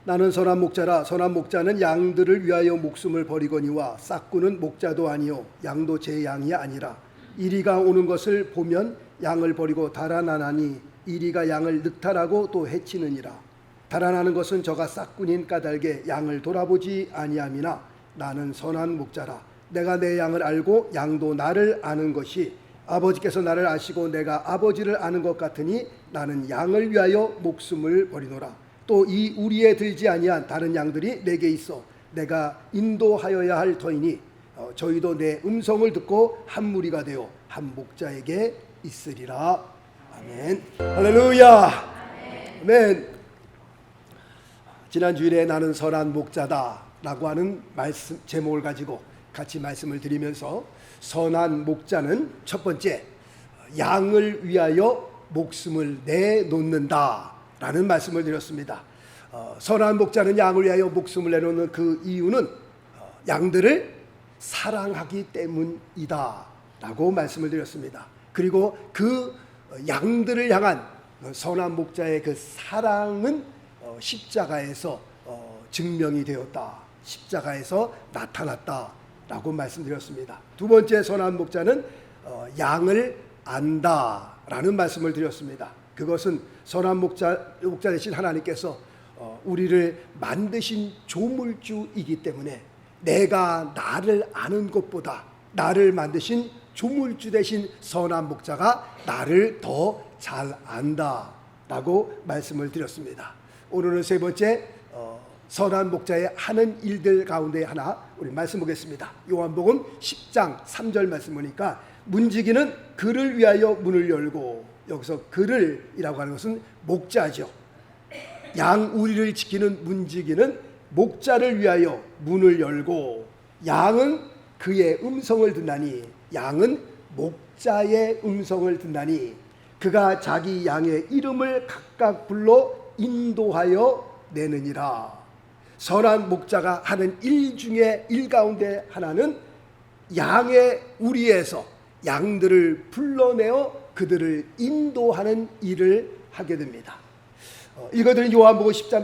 나는 선한 목자라. 선한 목자는 양들을 위하여 목숨을 버리거니와 싹구는 목자도 아니요 양도 제 양이 아니라 이리가 오는 것을 보면 양을 버리고 달아나나니 이리가 양을 늑탈하고 또 해치느니라. 달아나는 것은 저가 싹군인 까닭에 양을 돌아보지 아니함이나 나는 선한 목자라. 내가 내 양을 알고 양도 나를 아는 것이 아버지께서 나를 아시고 내가 아버지를 아는 것 같으니 나는 양을 위하여 목숨을 버리노라. 또 이 우리에 들지 아니한 다른 양들이 내게 있어 내가 인도하여야 할 터이니 저희도 내 음성을 듣고 한 무리가 되어 한 목자에게 있으리라. 아멘. 할렐루야. 아멘. 지난 주일에 나는 선한 목자다라고 하는 말씀 제목을 가지고 같이 말씀을 드리면서 선한 목자는 첫 번째 양을 위하여 목숨을 내놓는다라는 말씀을 드렸습니다. 선한 목자는 양을 위하여 목숨을 내놓는 그 이유는 양들을 사랑하기 때문이다라고 말씀을 드렸습니다. 그리고 그 양들을 향한 선한 목자의 그 사랑은 십자가에서 증명이 되었다. 십자가에서 나타났다라고 말씀드렸습니다. 두 번째 선한 목자는 양을 안다라는 말씀을 드렸습니다. 그것은 선한 목자 되신 하나님께서 우리를 만드신 조물주이기 때문에 내가 나를 아는 것보다 나를 만드신 조물주 되신 선한 목자가 나를 더 잘 안다라고 말씀을 드렸습니다. 오늘은 세 번째 선한 목자의 하는 일들 가운데 하나 우리 말씀 보겠습니다. 요한복음 10장 3절 말씀 보니까 문지기는 그를 위하여 문을 열고, 여기서 그를이라고 하는 것은 목자죠. 양 우리를 지키는 문지기는 목자를 위하여 문을 열고 양은 그의 음성을 듣나니, 양은 목자의 음성을 듣나니 그가 자기 양의 이름을 각각 불러 인도하여 내느니라. 선한 목자가 하는 일 중에 일 가운데 하나는 양의 우리에서 양들을 불러내어 그들을 인도하는 일을 하게 됩니다. 읽어드린 요한복음 10장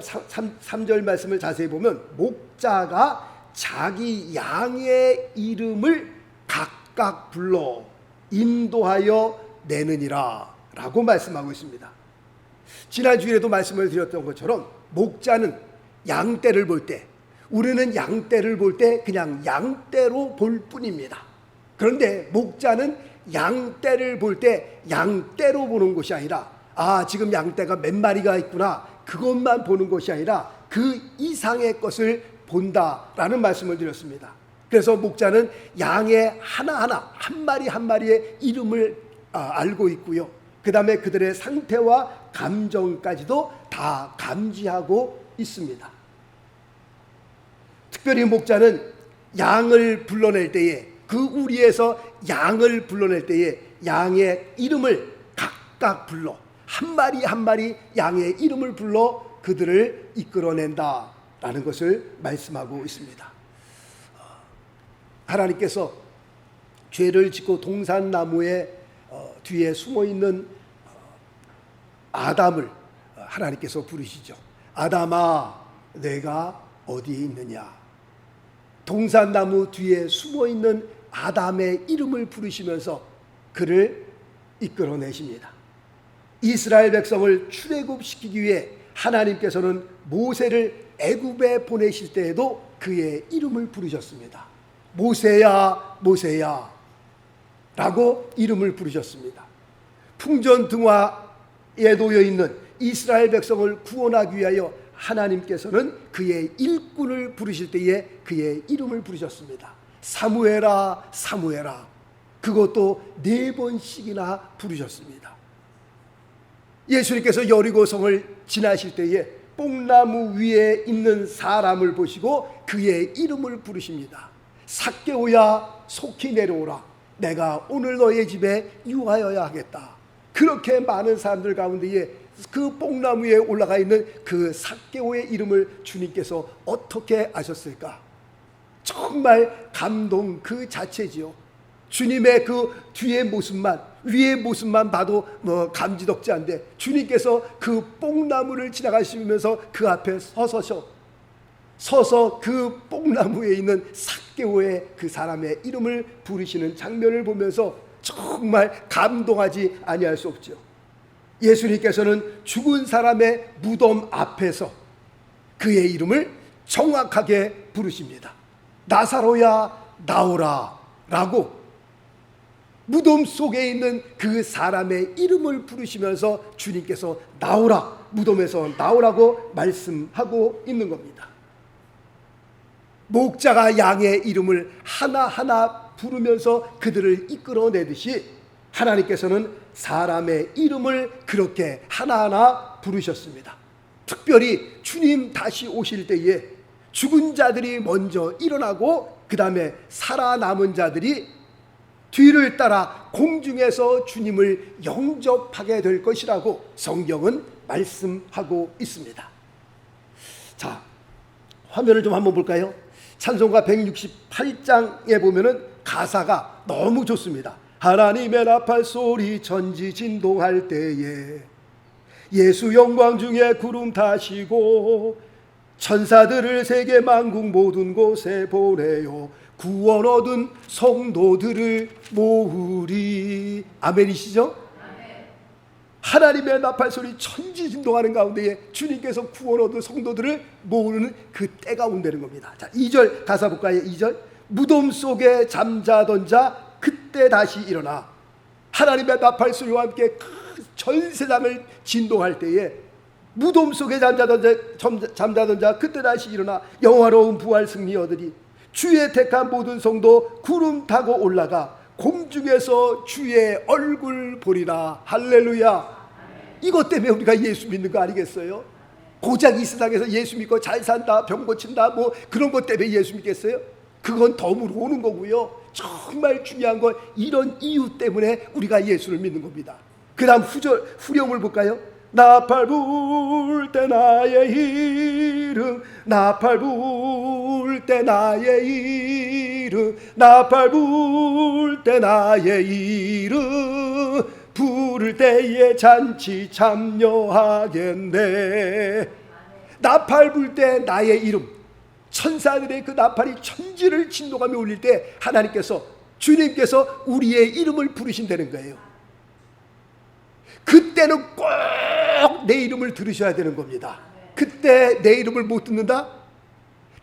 3절 말씀을 자세히 보면 목자가 자기 양의 이름을 각각 불러 인도하여 내느니라 라고 말씀하고 있습니다. 지난 주일에도 말씀을 드렸던 것처럼 목자는 양떼를 볼 때, 우리는 양떼를 볼 때 그냥 양떼로 볼 뿐입니다. 그런데 목자는 양떼를 볼 때 양떼로 보는 것이 아니라 지금 양떼가 몇 마리가 있구나 그것만 보는 것이 아니라 그 이상의 것을 본다라는 말씀을 드렸습니다. 그래서 목자는 양의 하나하나 한 마리 한 마리의 이름을 알고 있고요. 그 다음에 그들의 상태와 감정까지도 다 감지하고 있습니다. 특별히 목자는 양을 불러낼 때에, 그 우리에서 양을 불러낼 때에 양의 이름을 각각 불러 한 마리 한 마리 양의 이름을 불러 그들을 이끌어낸다라는 것을 말씀하고 있습니다. 하나님께서 죄를 짓고 동산나무의 뒤에 숨어있는 아담을 하나님께서 부르시죠. 아담아 내가 어디에 있느냐. 동산나무 뒤에 숨어있는 아담의 이름을 부르시면서 그를 이끌어내십니다. 이스라엘 백성을 출애굽시키기 위해 하나님께서는 모세를 애굽에 보내실 때에도 그의 이름을 부르셨습니다. 모세야 모세야 라고 이름을 부르셨습니다. 풍전등화에 놓여있는 이스라엘 백성을 구원하기 위하여 하나님께서는 그의 일꾼을 부르실 때에 그의 이름을 부르셨습니다. 사무엘아 사무엘아, 그것도 4번씩이나 부르셨습니다. 예수님께서 여리고성을 지나실 때에 뽕나무 위에 있는 사람을 보시고 그의 이름을 부르십니다. 삭개오야 속히 내려오라, 내가 오늘 너의 집에 유하여야 하겠다. 그렇게 많은 사람들 가운데에 그 뽕나무에 올라가 있는 그 삭개오의 이름을 주님께서 어떻게 아셨을까? 정말 감동 그 자체지요. 주님의 그 뒤의 모습만, 위의 모습만 봐도 감지덕지한데 주님께서 그 뽕나무를 지나가시면서 그 앞에 서서 그 뽕나무에 있는 삭개오의 그 사람의 이름을 부르시는 장면을 보면서 정말 감동하지 아니할 수 없죠. 예수님께서는 죽은 사람의 무덤 앞에서 그의 이름을 정확하게 부르십니다. 나사로야 나오라 라고 무덤 속에 있는 그 사람의 이름을 부르시면서 주님께서 나오라, 무덤에서 나오라고 말씀하고 있는 겁니다. 목자가 양의 이름을 하나하나 부르면서 그들을 이끌어내듯이 하나님께서는 사람의 이름을 그렇게 하나하나 부르셨습니다. 특별히 주님 다시 오실 때에 죽은 자들이 먼저 일어나고 그 다음에 살아남은 자들이 뒤를 따라 공중에서 주님을 영접하게 될 것이라고 성경은 말씀하고 있습니다. 자, 화면을 좀 한번 볼까요? 찬송가 168장에 보면은 가사가 너무 좋습니다. 하나님의 나팔 소리 천지 진동할 때에 예수 영광 중에 구름 타시고 천사들을 세계 만국 모든 곳에 보내요 구원 얻은 성도들을 모으리. 아멘이시죠? 아멘. 하나님의 나팔 소리 천지 진동하는 가운데에 주님께서 구원 얻은 성도들을 모으는 그 때가 온다는 겁니다. 자, 2절 가사 볼까요? 2절 무덤 속에 잠자던 자 그때 다시 일어나 하나님의 나팔 소리와 함께 전 세상을 진동할 때에 무덤 속에 잠자던 자 그때 다시 일어나 영화로운 부활 승리 얻으리. 주의 택한 모든 성도 구름 타고 올라가 공중에서 주의 얼굴 보리라. 할렐루야. 이것 때문에 우리가 예수 믿는 거 아니겠어요? 고작 이 세상에서 예수 믿고 잘 산다, 병 고친다, 뭐 그런 것 때문에 예수 믿겠어요? 그건 덤으로 오는 거고요. 정말 중요한 건 이런 이유 때문에 우리가 예수를 믿는 겁니다. 그 다음 후렴을 볼까요? 나팔 불 때 나의 이름, 나팔 불 때 나의 이름, 나팔 불 때 나의 이름, 부를 때에 잔치 참여하겠네. 나팔 불 때 나의 이름, 천사들의 그 나팔이 천지를 진동하며 울릴 때 하나님께서, 주님께서 우리의 이름을 부르신다는 거예요. 그때는 꼭 내 이름을 들으셔야 되는 겁니다. 그때 내 이름을 못 듣는다?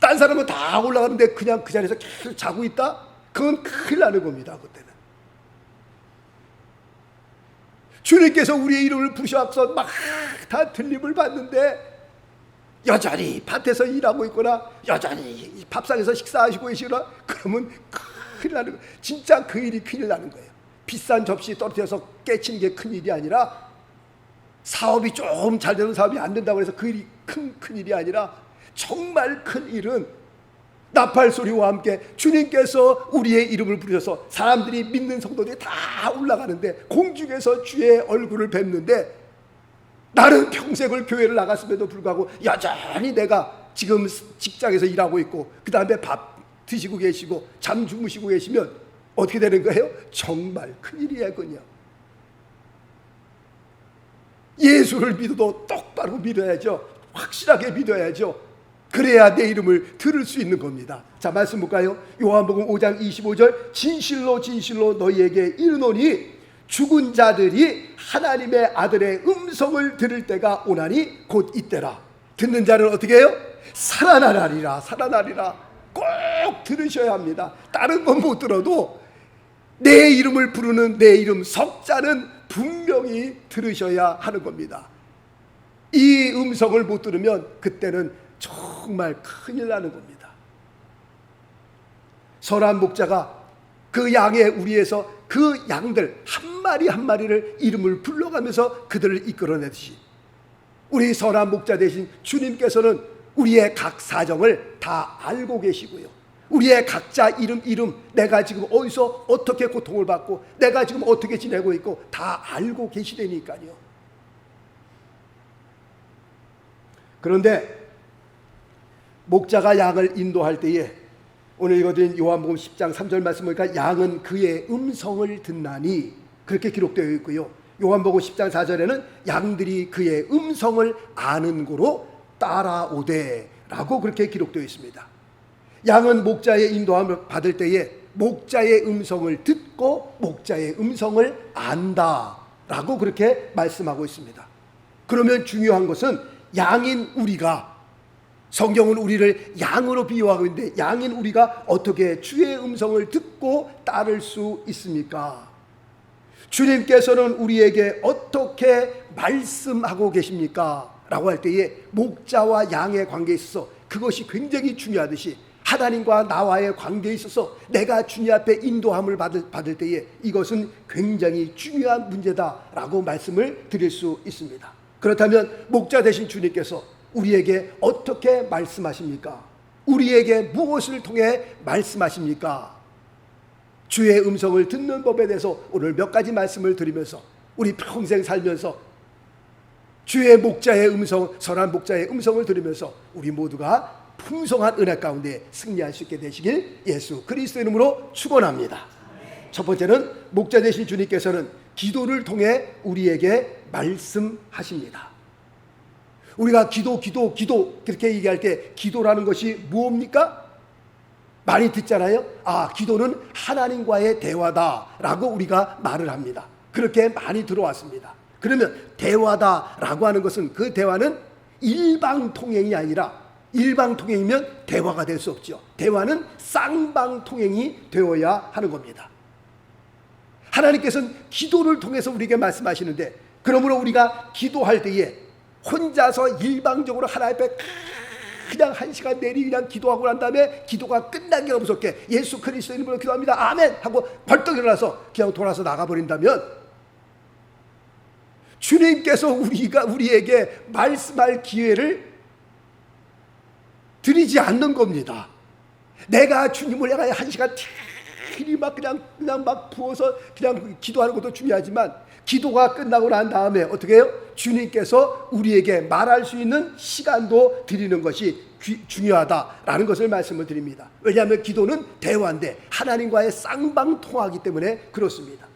딴 사람은 다 올라가는데 그냥 그 자리에서 계속 자고 있다? 그건 큰일 나는 겁니다. 그때는 주님께서 우리의 이름을 부르셔서 막 다 들림을 받는데 여전히 밭에서 일하고 있거나 여전히 밥상에서 식사하시고 계시거나 그러면 큰일 나는 거예요. 진짜 그 일이 큰일 나는 거예요. 비싼 접시 떨어뜨려서 깨치는 게 큰일이 아니라, 사업이 좀 잘 되는 사업이 안 된다고 해서 그 일이 큰일이 아니라, 정말 큰 일은 나팔 소리와 함께 주님께서 우리의 이름을 부르셔서 사람들이 믿는 성도들이 다 올라가는데 공중에서 주의 얼굴을 뵙는데, 나는 평생을 교회를 나갔음에도 불구하고 여전히 내가 지금 직장에서 일하고 있고 그 다음에 밥 드시고 계시고 잠 주무시고 계시면 어떻게 되는 거예요? 정말 큰일이야군요. 예수를 믿어도 똑바로 믿어야죠. 확실하게 믿어야죠. 그래야 내 이름을 들을 수 있는 겁니다. 자, 말씀 볼까요? 요한복음 5장 25절 진실로 진실로 너희에게 이르노니 죽은 자들이 하나님의 아들의 음성을 들을 때가 오나니 곧 이때라. 듣는 자는 어떻게 해요? 살아나리라. 살아나리라. 꼭 들으셔야 합니다. 다른 건 못 들어도 내 이름을 부르는 내 이름 석자는 분명히 들으셔야 하는 겁니다. 이 음성을 못 들으면 그때는 정말 큰일 나는 겁니다. 선한 목자가 그 양의 우리에서 그 양들 한 마리 한 마리를 이름을 불러가면서 그들을 이끌어내듯이 우리 선한 목자 대신 주님께서는 우리의 각 사정을 다 알고 계시고요, 우리의 각자 이름 내가 지금 어디서 어떻게 고통을 받고 내가 지금 어떻게 지내고 있고 다 알고 계시다니까요. 그런데 목자가 양을 인도할 때에 오늘 읽어드린 요한복음 10장 3절 말씀 보니까 양은 그의 음성을 듣나니 그렇게 기록되어 있고요. 요한복음 10장 4절에는 양들이 그의 음성을 아는 고로 따라오되 라고 그렇게 기록되어 있습니다. 양은 목자의 인도함을 받을 때에 목자의 음성을 듣고 목자의 음성을 안다 라고 그렇게 말씀하고 있습니다. 그러면 중요한 것은 양인 우리가, 성경은 우리를 양으로 비유하고 있는데 양인 우리가 어떻게 주의 음성을 듣고 따를 수 있습니까? 주님께서는 우리에게 어떻게 말씀하고 계십니까? 라고 할 때에 목자와 양의 관계에 있어서 그것이 굉장히 중요하듯이 하나님과 나와의 관계에 있어서 내가 주님 앞에 인도함을 받을 때에 이것은 굉장히 중요한 문제다라고 말씀을 드릴 수 있습니다. 그렇다면 목자 되신 주님께서 우리에게 어떻게 말씀하십니까? 우리에게 무엇을 통해 말씀하십니까? 주의 음성을 듣는 법에 대해서 오늘 몇 가지 말씀을 드리면서 우리 평생 살면서 주의 목자의 음성, 선한 목자의 음성을 들으면서 우리 모두가 풍성한 은혜 가운데 승리할 수 있게 되시길 예수 그리스도 이름으로 축원합니다. 첫 번째는 목자 되신 주님께서는 기도를 통해 우리에게 말씀하십니다. 우리가 기도 그렇게 얘기할 때 기도라는 것이 무엇입니까? 많이 듣잖아요. 기도는 하나님과의 대화다라고 우리가 말을 합니다. 그렇게 많이 들어왔습니다. 그러면 대화다라고 하는 것은 그 대화는 일방통행이 아니라, 일방통행이면 대화가 될 수 없죠. 대화는 쌍방통행이 되어야 하는 겁니다. 하나님께서는 기도를 통해서 우리에게 말씀하시는데, 그러므로 우리가 기도할 때에 혼자서 일방적으로 하나님 앞에 그냥 한 시간 내리 그냥 기도하고 난 다음에 기도가 끝나기가 무섭게 예수 그리스도 이름으로 기도합니다 아멘 하고 벌떡 일어나서 그냥 돌아서 나가버린다면 주님께서 우리에게 말씀할 기회를 드리지 않는 겁니다. 내가 주님을 향하여 한 시간 그냥 막 부어서 그냥 기도하는 것도 중요하지만 기도가 끝나고 난 다음에 어떻게 해요? 주님께서 우리에게 말할 수 있는 시간도 드리는 것이 중요하다라는 것을 말씀을 드립니다. 왜냐하면 기도는 대화인데 하나님과의 쌍방통하기 때문에 그렇습니다.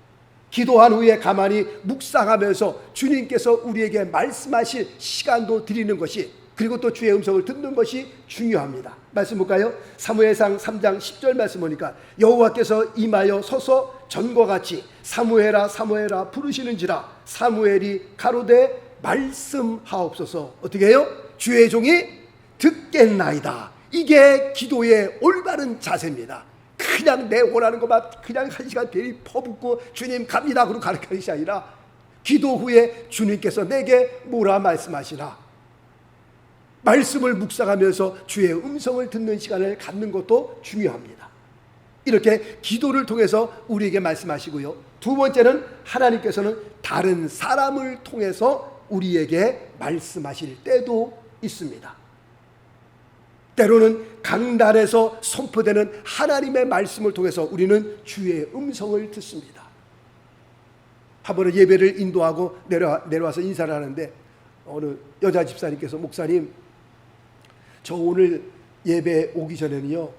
기도한 후에 가만히 묵상하면서 주님께서 우리에게 말씀하실 시간도 드리는 것이, 그리고 또 주의 음성을 듣는 것이 중요합니다. 말씀 볼까요? 사무엘상 3장 10절 말씀 보니까 여호와께서 임하여 서서 전과 같이 사무엘아 사무엘아 부르시는지라 사무엘이 가로되 말씀하옵소서. 어떻게 해요? 주의 종이 듣겠나이다. 이게 기도의 올바른 자세입니다. 그냥 내 원하는 것만 그냥 한 시간 대리 퍼붓고 주님 갑니다 그러고 가는 것이 아니라 기도 후에 주님께서 내게 뭐라 말씀하시나 말씀을 묵상하면서 주의 음성을 듣는 시간을 갖는 것도 중요합니다. 이렇게 기도를 통해서 우리에게 말씀하시고요. 두 번째는 하나님께서는 다른 사람을 통해서 우리에게 말씀하실 때도 있습니다. 때로는 강단에서 선포되는 하나님의 말씀을 통해서 우리는 주의 음성을 듣습니다. 한 번은 예배를 인도하고 내려와서 인사를 하는데 어느 여자 집사님께서 목사님 저 오늘 예배 오기 전에는요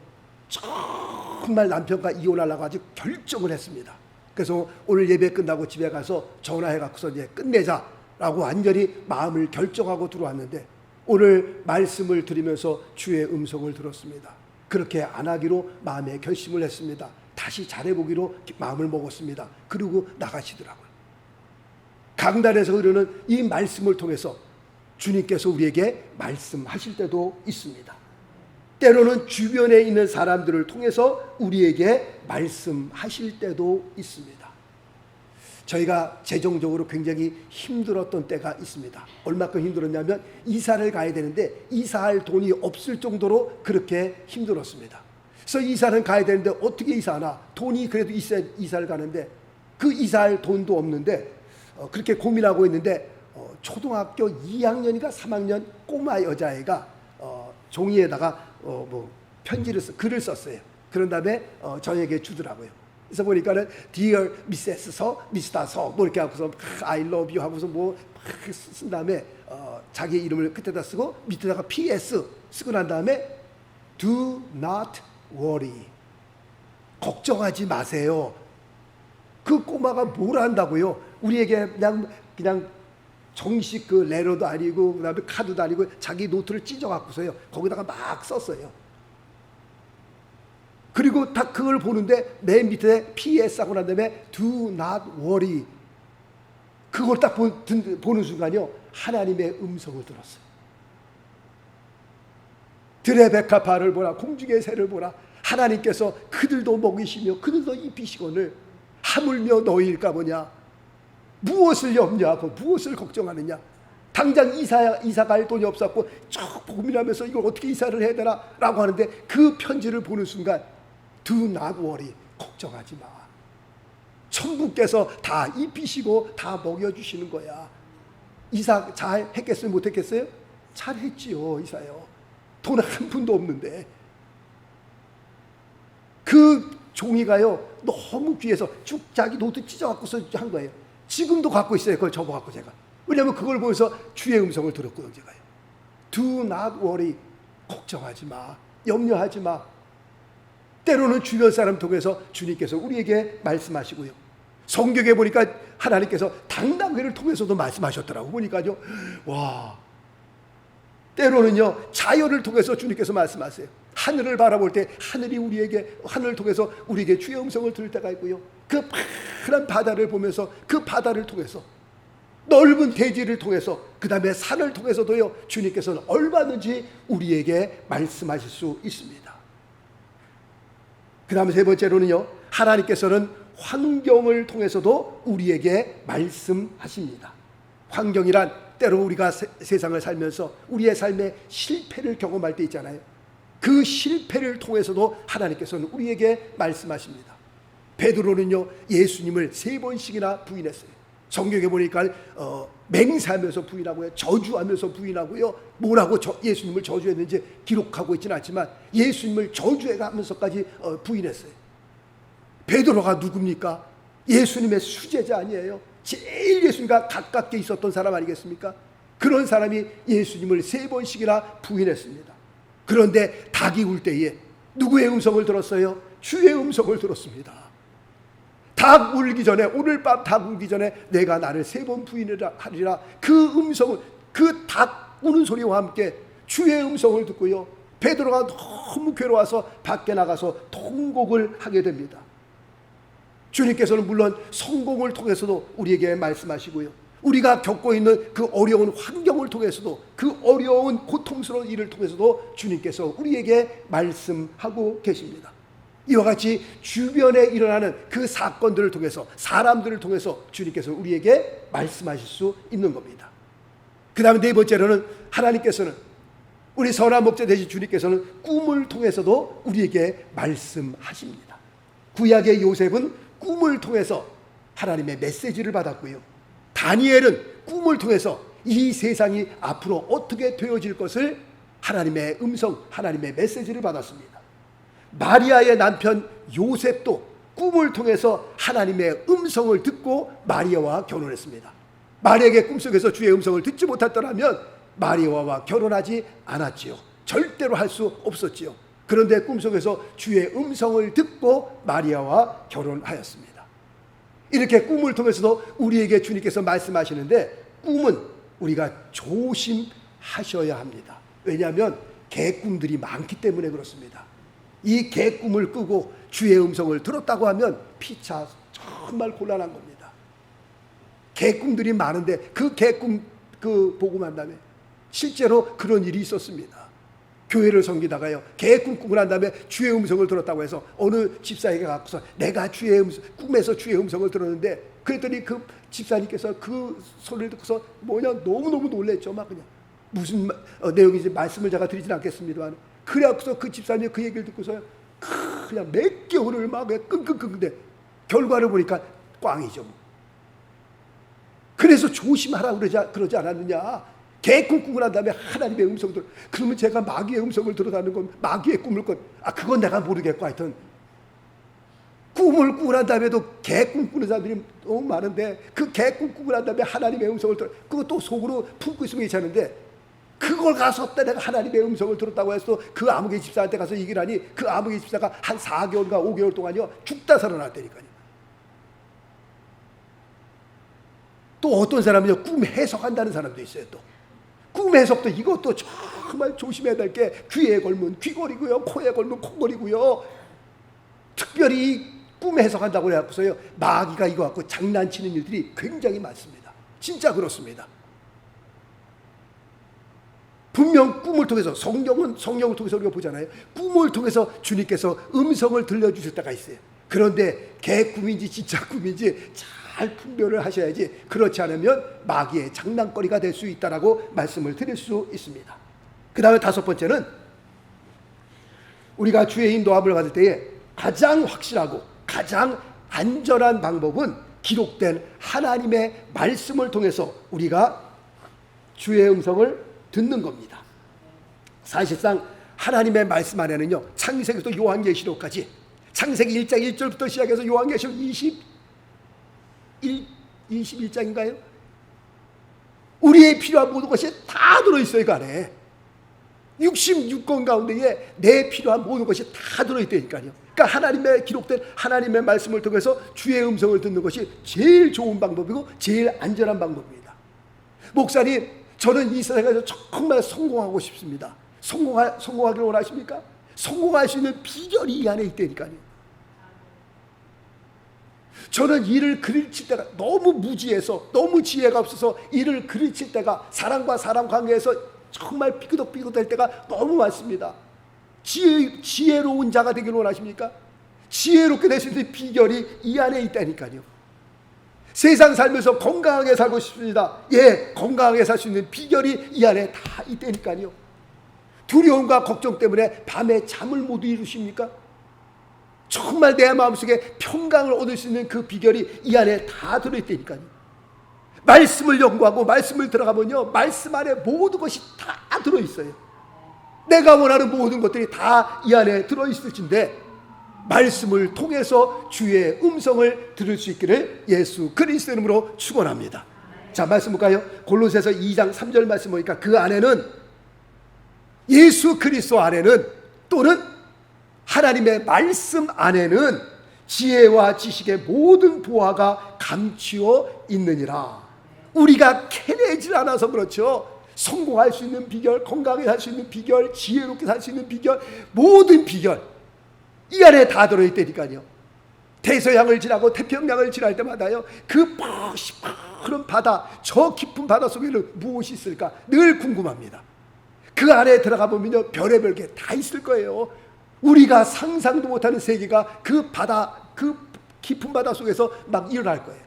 정말 남편과 이혼하려고 아주 결정을 했습니다. 그래서 오늘 예배 끝나고 집에 가서 전화해갖고서 이제 끝내자라고 완전히 마음을 결정하고 들어왔는데 오늘 말씀을 들으면서 주의 음성을 들었습니다. 그렇게 안 하기로 마음에 결심을 했습니다. 다시 잘해보기로 마음을 먹었습니다. 그리고 나가시더라고요. 강단에서 흐르는 이 말씀을 통해서 주님께서 우리에게 말씀하실 때도 있습니다. 때로는 주변에 있는 사람들을 통해서 우리에게 말씀하실 때도 있습니다. 저희가 재정적으로 굉장히 힘들었던 때가 있습니다. 얼마큼 힘들었냐면 이사를 가야 되는데 이사할 돈이 없을 정도로 그렇게 힘들었습니다. 그래서 이사는 가야 되는데 어떻게 이사하나, 돈이 그래도 있어야 이사를 가는데 그 이사할 돈도 없는데 그렇게 고민하고 있는데 초등학교 2학년인가 3학년 꼬마 여자애가 종이에다가 글을 썼어요. 그런 다음에 저에게 주더라고요. 그래서 보니까는 Dear Mrs. 서, Mr. 서 뭐 이렇게 하고서 I love you 하고서 뭐 쓴 다음에 자기 이름을 끝에다 쓰고 밑에다가 PS 쓰고 난 다음에 Do not worry, 걱정하지 마세요. 그 꼬마가 뭘 안다고요? 우리에게 그냥 정식 그 레러도 아니고 그다음에 카드도 아니고 자기 노트를 찢어갖고서요 거기다가 막 썼어요. 그리고 딱 그걸 보는데 맨 밑에 PS 하고 난 다음에 Do not worry. 그걸 딱 보는 순간요 하나님의 음성을 들었어요. 들의 백합화를 보라, 공중의 새를 보라. 하나님께서 그들도 먹이시며 그들도 입히시거늘 하물며 너희일까 보냐. 무엇을 염려하고 무엇을 걱정하느냐. 당장 이사 갈 돈이 없었고 쭉 고민하면서 이걸 어떻게 이사를 해야 되나 라고 하는데 그 편지를 보는 순간 Do not worry. 걱정하지 마. 천국께서 다 입히시고 다 먹여주시는 거야. 이사 잘 했겠어요? 못했겠어요? 잘 했지요. 이사요. 돈 한 푼도 없는데 그 종이가요 너무 귀해서 쭉 자기 노트 찢어갖고서 한 거예요. 지금도 갖고 있어요. 그걸 접어갖고 제가. 왜냐하면 그걸 보면서 주의 음성을 들었거든요. 제가요. Do not worry. 걱정하지 마. 염려하지 마. 때로는 주변 사람 통해서 주님께서 우리에게 말씀하시고요. 성경에 보니까 하나님께서 당나귀를 통해서도 말씀하셨더라고. 보니까요. 와. 때로는요 자연을 통해서 주님께서 말씀하세요. 하늘을 바라볼 때 하늘을 통해서 우리에게 주의 음성을 들을 때가 있고요. 그 파란 바다를 보면서 그 바다를 통해서 넓은 대지를 통해서 그 다음에 산을 통해서도요 주님께서는 얼마든지 우리에게 말씀하실 수 있습니다. 그 다음에 세 번째로는요 하나님께서는 환경을 통해서도 우리에게 말씀하십니다. 환경이란 때로 우리가 세상을 살면서 우리의 삶에 실패를 경험할 때 있잖아요. 그 실패를 통해서도 하나님께서는 우리에게 말씀하십니다. 베드로는요 예수님을 3번씩이나 부인했어요. 성경에 보니까 맹세하면서 부인하고요, 저주하면서 부인하고요, 뭐라고 예수님을 저주했는지 기록하고 있지는 않지만 예수님을 저주해가면서까지 부인했어요. 베드로가 누굽니까? 예수님의 수제자 아니에요? 제일 예수님과 가깝게 있었던 사람 아니겠습니까? 그런 사람이 예수님을 3번씩이나 부인했습니다. 그런데 닭이 울 때에 누구의 음성을 들었어요? 주의 음성을 들었습니다. 닭 울기 전에, 오늘 밤 닭 울기 전에 내가 나를 3번 부인하리라. 그 음성을, 그 닭 우는 소리와 함께 주의 음성을 듣고요, 베드로가 너무 괴로워서 밖에 나가서 통곡을 하게 됩니다. 주님께서는 물론 성공을 통해서도 우리에게 말씀하시고요, 우리가 겪고 있는 그 어려운 환경을 통해서도, 그 어려운 고통스러운 일을 통해서도 주님께서 우리에게 말씀하고 계십니다. 이와 같이 주변에 일어나는 그 사건들을 통해서, 사람들을 통해서 주님께서 우리에게 말씀하실 수 있는 겁니다. 그 다음에 네 번째로는 하나님께서는, 우리 선한 목자 되신 주님께서는 꿈을 통해서도 우리에게 말씀하십니다. 구약의 요셉은 꿈을 통해서 하나님의 메시지를 받았고요, 다니엘은 꿈을 통해서 이 세상이 앞으로 어떻게 되어질 것을 하나님의 음성, 하나님의 메시지를 받았습니다. 마리아의 남편 요셉도 꿈을 통해서 하나님의 음성을 듣고 마리아와 결혼했습니다. 마리아에게 꿈속에서 주의 음성을 듣지 못했더라면 마리아와 결혼하지 않았지요. 절대로 할 수 없었지요. 그런데 꿈속에서 주의 음성을 듣고 마리아와 결혼하였습니다. 이렇게 꿈을 통해서도 우리에게 주님께서 말씀하시는데, 꿈은 우리가 조심하셔야 합니다. 왜냐하면 개꿈들이 많기 때문에 그렇습니다. 이 개꿈을 끄고 주의 음성을 들었다고 하면 피차 정말 곤란한 겁니다. 개꿈들이 많은데 그 개꿈 보고 만 다음에 실제로 그런 일이 있었습니다. 교회를 섬기다가요, 개꿈 꾸고 난 다음에 주의 음성을 들었다고 해서 어느 집사에게 가서 내가 꿈에서 주의 음성을 들었는데, 그랬더니 그 집사님께서 그 소리를 듣고서 너무너무 놀랬죠. 막 그냥 무슨 내용인지 말씀을 제가 드리진 않겠습니다만, 그래갖고서 그 집사님이 그 얘기를 듣고서 그냥 몇 개월을 막 끙끙끙인데 결과를 보니까 꽝이죠. 그래서 조심하라 그러지 않았느냐. 개꿈 꾸고 난 다음에 하나님의 음성을 들어. 그러면 제가 마귀의 음성을 들어다는 건, 마귀의 꿈을 그건 내가 모르겠고, 하여튼 꿈을 꾸고 난 다음에도 개꿈 꾸는 사람들이 너무 많은데, 그 개꿈 꾸고 난 다음에 하나님의 음성을 들어, 그것도 속으로 품고 있으면 괜찮은데, 그걸 가서 내가 하나님의 음성을 들었다고 해서 그 아무개 집사한테 가서 얘기를 하니, 그 아무개 집사가 한 4개월과 5개월 동안요 죽다 살아났다니까요. 또 어떤 사람은요, 꿈 해석한다는 사람도 있어요. 또 꿈 해석도 이것도 정말 조심해야 될 게, 귀에 걸면 귀걸이고요, 코에 걸면 콧걸이고요. 특별히 꿈 해석한다고 해갖고서요, 마귀가 이거 갖고 장난치는 일들이 굉장히 많습니다. 진짜 그렇습니다. 분명 꿈을 통해서, 성령을 통해서 우리가 보잖아요. 꿈을 통해서 주님께서 음성을 들려주실 때가 있어요. 그런데 개 꿈인지 진짜 꿈인지 잘 분별을 하셔야지, 그렇지 않으면 마귀의 장난거리가 될 수 있다라고 말씀을 드릴 수 있습니다. 그 다음에 다섯 번째는, 우리가 주의 인도함을 받을 때에 가장 확실하고 가장 안전한 방법은 기록된 하나님의 말씀을 통해서 우리가 주의 음성을 듣는 겁니다. 사실상 하나님의 말씀 안에는요, 창세기부터 요한계시록까지, 창세기 1장 1절부터 시작해서 요한계시록 21장인가요? 우리의 필요한 모든 것이 다 들어있어요. 그 안에 66권 가운데에 내 필요한 모든 것이 다 들어있다니까요. 그러니까 하나님의 기록된 하나님의 말씀을 통해서 주의 음성을 듣는 것이 제일 좋은 방법이고 제일 안전한 방법입니다. 목사님, 저는 이 세상에서 정말 성공하고 싶습니다. 성공하기를 원하십니까? 성공할 수 있는 비결이 이 안에 있다니까요. 저는 일을 그르칠 때가 너무 무지해서, 너무 지혜가 없어서 일을 그르칠 때가, 사람과 사람 관계에서 정말 삐그덕삐그덕 할 때가 너무 많습니다. 지혜로운 자가 되기를 원하십니까? 지혜롭게 될 수 있는 비결이 이 안에 있다니까요. 세상 살면서 건강하게 살고 싶습니다. 예, 건강하게 살 수 있는 비결이 이 안에 다 있다니까요. 두려움과 걱정 때문에 밤에 잠을 못 이루십니까? 정말 내 마음속에 평강을 얻을 수 있는 그 비결이 이 안에 다 들어있다니까요. 말씀을 연구하고 말씀을 들어가면요, 말씀 안에 모든 것이 다 들어있어요. 내가 원하는 모든 것들이 다 이 안에 들어있을진데, 말씀을 통해서 주의 음성을 들을 수 있기를 예수 그리스도 이름으로 축원합니다. 자, 말씀 볼까요? 골로새서 2장 3절 말씀 보니까, 그 안에는, 예수 그리스도 안에는, 또는 하나님의 말씀 안에는 지혜와 지식의 모든 보화가 감추어 있느니라. 우리가 캐내질 않아서 그렇죠. 성공할 수 있는 비결, 건강하게 살 수 있는 비결, 지혜롭게 살 수 있는 비결, 모든 비결 이 안에 다 들어있다니까요. 대서양을 지나고 태평양을 지날 때마다요, 그 그런 바다, 저 깊은 바다 속에는 무엇이 있을까 늘 궁금합니다. 그 안에 들어가 보면요, 별의별 게 다 있을 거예요. 우리가 상상도 못하는 세계가 그 바다, 그 깊은 바다 속에서 막 일어날 거예요.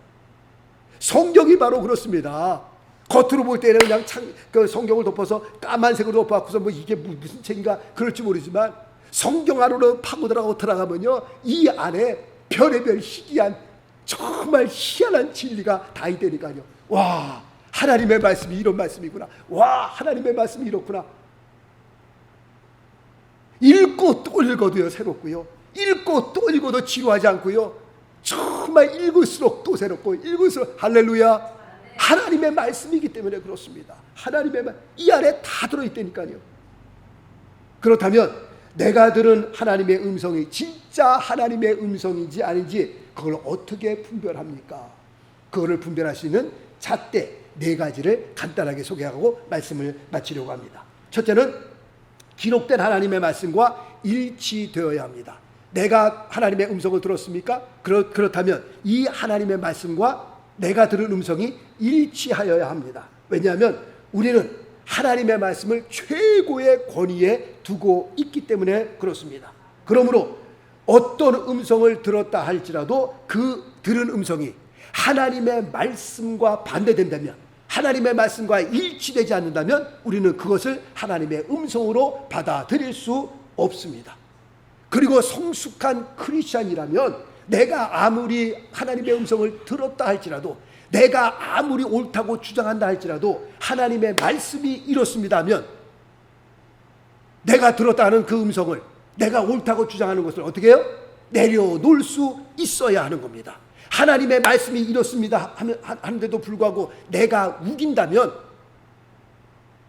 성경이 바로 그렇습니다. 겉으로 볼 때는 그냥 그 성경을 덮어서 까만색으로 덮어서 뭐 이게 무슨 책인가 그럴지 모르지만, 성경 안으로 파고들어가고 들어가면요, 이 안에 별의별 희귀한, 정말 희한한 진리가 다 있다니까요. 와, 하나님의 말씀이 이런 말씀이구나. 와, 하나님의 말씀이 이렇구나. 읽고 또 읽어도요, 새롭고요. 읽고 또 읽어도 지루하지 않고요. 정말 읽을수록 또 새롭고, 읽을수록, 할렐루야, 하나님의 말씀이기 때문에 그렇습니다. 하나님의 말, 이 안에 다 들어있다니까요. 그렇다면 내가 들은 하나님의 음성이 진짜 하나님의 음성인지 아닌지, 그걸 어떻게 분별합니까? 그거를 분별할 수 있는 잣대 네 가지를 간단하게 소개하고 말씀을 마치려고 합니다. 첫째는 기록된 하나님의 말씀과 일치되어야 합니다. 내가 하나님의 음성을 들었습니까? 그렇다면 이 하나님의 말씀과 내가 들은 음성이 일치하여야 합니다. 왜냐하면 우리는 하나님의 말씀을 최고의 권위에 두고 있기 때문에 그렇습니다. 그러므로 어떤 음성을 들었다 할지라도 그 들은 음성이 하나님의 말씀과 반대된다면, 하나님의 말씀과 일치되지 않는다면 우리는 그것을 하나님의 음성으로 받아들일 수 없습니다. 그리고 성숙한 크리스찬이라면, 내가 아무리 하나님의 음성을 들었다 할지라도, 내가 아무리 옳다고 주장한다 할지라도 하나님의 말씀이 이렇습니다 하면, 내가 들었다 하는 그 음성을, 내가 옳다고 주장하는 것을 어떻게 해요? 내려놓을 수 있어야 하는 겁니다. 하나님의 말씀이 이렇습니다 하는데도 불구하고 내가 우긴다면,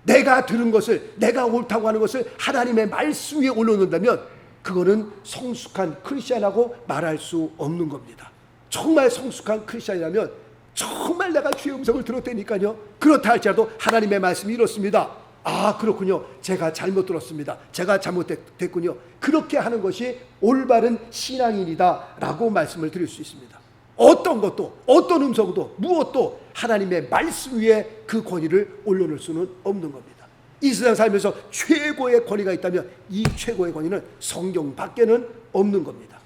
내가 들은 것을, 내가 옳다고 하는 것을 하나님의 말씀 위에 올려놓는다면, 그거는 성숙한 크리스찬이라고 말할 수 없는 겁니다. 정말 성숙한 크리스찬이라면 정말 내가 주의 음성을 들었다니까요. 그렇다 할지라도 하나님의 말씀이 이렇습니다. 아, 그렇군요. 제가 잘못 들었습니다. 제가 잘못됐군요. 그렇게 하는 것이 올바른 신앙인이다 라고 말씀을 드릴 수 있습니다. 어떤 것도, 어떤 음성도, 무엇도 하나님의 말씀 위에 그 권위를 올려놓을 수는 없는 겁니다. 이 세상 살면서 최고의 권위가 있다면 이 최고의 권위는 성경 밖에는 없는 겁니다.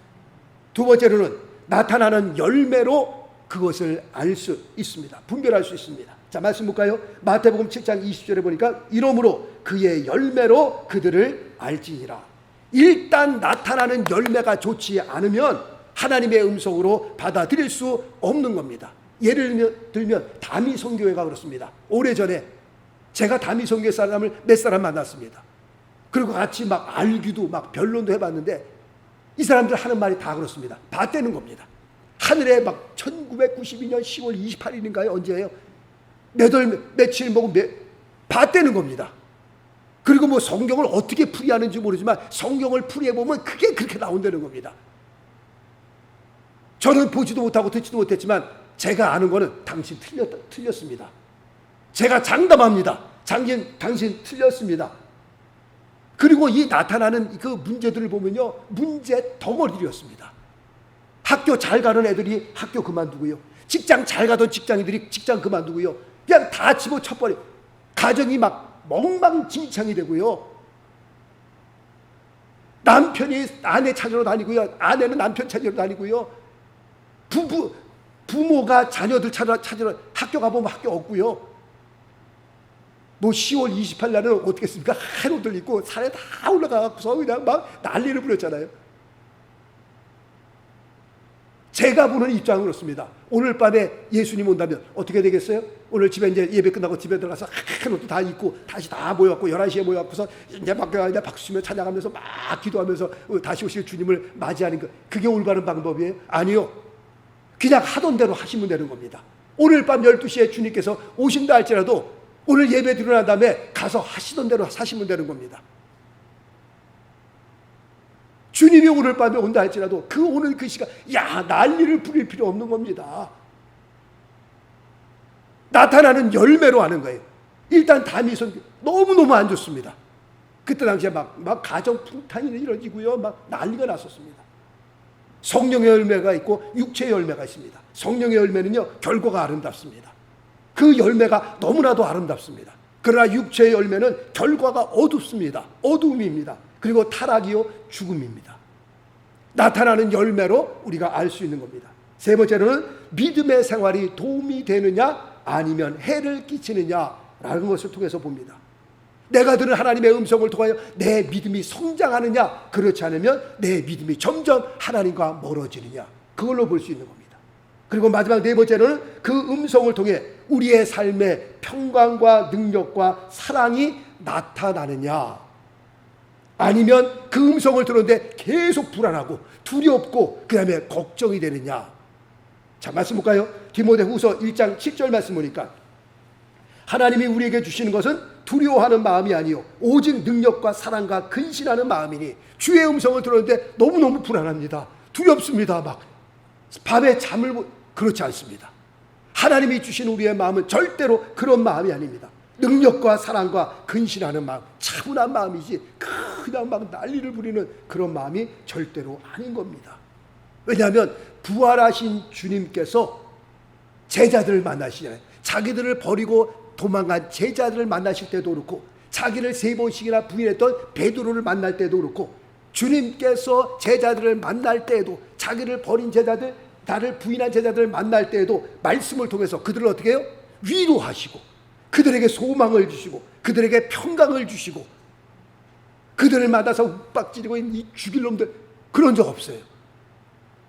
두 번째로는 나타나는 열매로 그것을 알 수 있습니다. 분별할 수 있습니다. 자, 말씀 볼까요? 마태복음 7장 20절에 보니까 이러므로 그의 열매로 그들을 알지니라. 일단 나타나는 열매가 좋지 않으면 하나님의 음성으로 받아들일 수 없는 겁니다. 예를 들면 다미성교회가 그렇습니다. 오래전에 제가 다미성교회 사람을 몇 사람 만났습니다. 그리고 같이 막 알기도 막 변론도 해봤는데 이 사람들 하는 말이 다 그렇습니다. 봤다는 겁니다. 하늘에 막 1992년 10월 28일인가요? 언제예요? 며칠 먹고 봤다는 겁니다. 그리고 뭐 성경을 어떻게 풀이하는지 모르지만 성경을 풀이해보면 그게 그렇게 나온다는 겁니다. 저는 보지도 못하고 듣지도 못했지만 제가 아는 거는 당신 틀렸습니다. 제가 장담합니다. 당신 틀렸습니다. 그리고 이 나타나는 그 문제들을 보면요, 문제 덩어리였습니다. 학교 잘 가는 애들이 학교 그만두고요, 직장 잘 가던 직장인들이 직장 그만두고요, 그냥 다 집어쳐버려. 가정이 막 엉망진창이 되고요, 남편이 아내 찾으러 다니고요, 아내는 남편 찾으러 다니고요, 부모가 자녀들 찾으러 학교 가보면 학교 없고요. 뭐 10월 28일 날은 어떻게 했습니까? 한 옷들 입고 산에 다 올라가서 그냥 막 난리를 부렸잖아요. 제가 보는 입장은 그렇습니다. 오늘 밤에 예수님 온다면 어떻게 되겠어요? 오늘 집에 이제 예배 끝나고 집에 들어가서 한 옷도 다 입고 다시 다 모여갖고 11시에 모여갖고서 이제 막 박수 치며 찬양하면서 막 기도하면서 다시 오실 주님을 맞이하는 거, 그게 올바른 방법이에요? 아니요. 그냥 하던 대로 하시면 되는 겁니다. 오늘 밤 12시에 주님께서 오신다 할지라도 오늘 예배 드리고 난 다음에 가서 하시던 대로 사시면 되는 겁니다. 주님이 오늘 밤에 온다 할지라도 그 오늘 그 시간 난리를 부릴 필요 없는 겁니다. 나타나는 열매로 하는 거예요. 일단 다미성 너무너무 안 좋습니다. 그때 당시에 막 가정 풍탄이 이루어지고요, 막 난리가 났었습니다. 성령의 열매가 있고 육체의 열매가 있습니다. 성령의 열매는요, 결과가 아름답습니다. 그 열매가 너무나도 아름답습니다. 그러나 육체의 열매는 결과가 어둡습니다. 어두움입니다. 그리고 타락이요, 죽음입니다. 나타나는 열매로 우리가 알 수 있는 겁니다. 세 번째로는 믿음의 생활이 도움이 되느냐 아니면 해를 끼치느냐라는 것을 통해서 봅니다. 내가 들은 하나님의 음성을 통하여 내 믿음이 성장하느냐, 그렇지 않으면 내 믿음이 점점 하나님과 멀어지느냐, 그걸로 볼 수 있는 겁니다. 그리고 마지막 네 번째로는 그 음성을 통해 우리의 삶의 평강과 능력과 사랑이 나타나느냐, 아니면 그 음성을 들었는데 계속 불안하고 두렵고 그 다음에 걱정이 되느냐. 자, 말씀 볼까요? 디모데후서 1장 7절 말씀 보니까 하나님이 우리에게 주시는 것은 두려워하는 마음이 아니요 오직 능력과 사랑과 근신하는 마음이니, 주의 음성을 들었는데 너무너무 불안합니다. 두렵습니다. 막 밤에 그렇지 않습니다. 하나님이 주신 우리의 마음은 절대로 그런 마음이 아닙니다. 능력과 사랑과 근신하는 마음, 차분한 마음이지 그냥 막 난리를 부리는 그런 마음이 절대로 아닌 겁니다. 왜냐하면 부활하신 주님께서 제자들을 만나시잖아요. 자기들을 버리고 도망간 제자들을 만나실 때도 그렇고, 자기를 3번씩이나 부인했던 베드로를 만날 때도 그렇고, 주님께서 제자들을 만날 때에도, 자기를 버린 제자들, 나를 부인한 제자들을 만날 때에도 말씀을 통해서 그들을 어떻게 해요? 위로하시고 그들에게 소망을 주시고 그들에게 평강을 주시고, 그들을 만나서 윽박지르고 있는 이 죽일 놈들, 그런 적 없어요.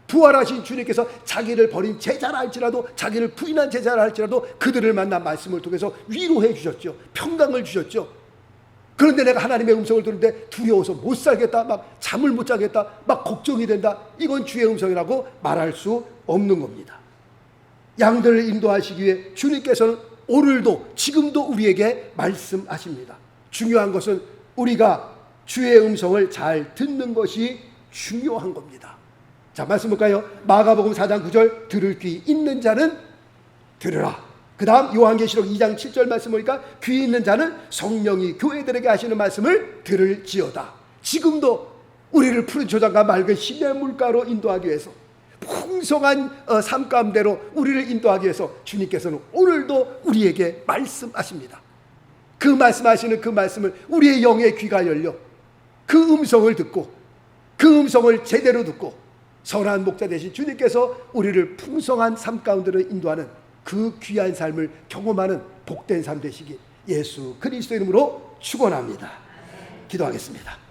부활하신 주님께서 자기를 버린 제자라 할지라도, 자기를 부인한 제자라 할지라도 그들을 만난 말씀을 통해서 위로해 주셨죠. 평강을 주셨죠. 그런데 내가 하나님의 음성을 들었는데 두려워서 못 살겠다, 막 잠을 못 자겠다, 막 걱정이 된다, 이건 주의 음성이라고 말할 수 없는 겁니다. 양들을 인도하시기 위해 주님께서는 오늘도 지금도 우리에게 말씀하십니다. 중요한 것은 우리가 주의 음성을 잘 듣는 것이 중요한 겁니다. 자, 말씀 볼까요? 마가복음 4장 9절, 들을 귀 있는 자는 들으라. 그 다음 요한계시록 2장 7절 말씀 보니까 귀 있는 자는 성령이 교회들에게 하시는 말씀을 들을지어다. 지금도 우리를 푸른 초장과 맑은 심의 물가로 인도하기 위해서, 풍성한 삶 가운데로 우리를 인도하기 위해서 주님께서는 오늘도 우리에게 말씀하십니다. 그 말씀하시는 그 말씀을 우리의 영의 귀가 열려 그 음성을 듣고, 그 음성을 제대로 듣고 선한 목자 되신 주님께서 우리를 풍성한 삶 가운데로 인도하는 그 귀한 삶을 경험하는 복된 삶 되시기 예수 그리스도 이름으로 축원합니다. 기도하겠습니다.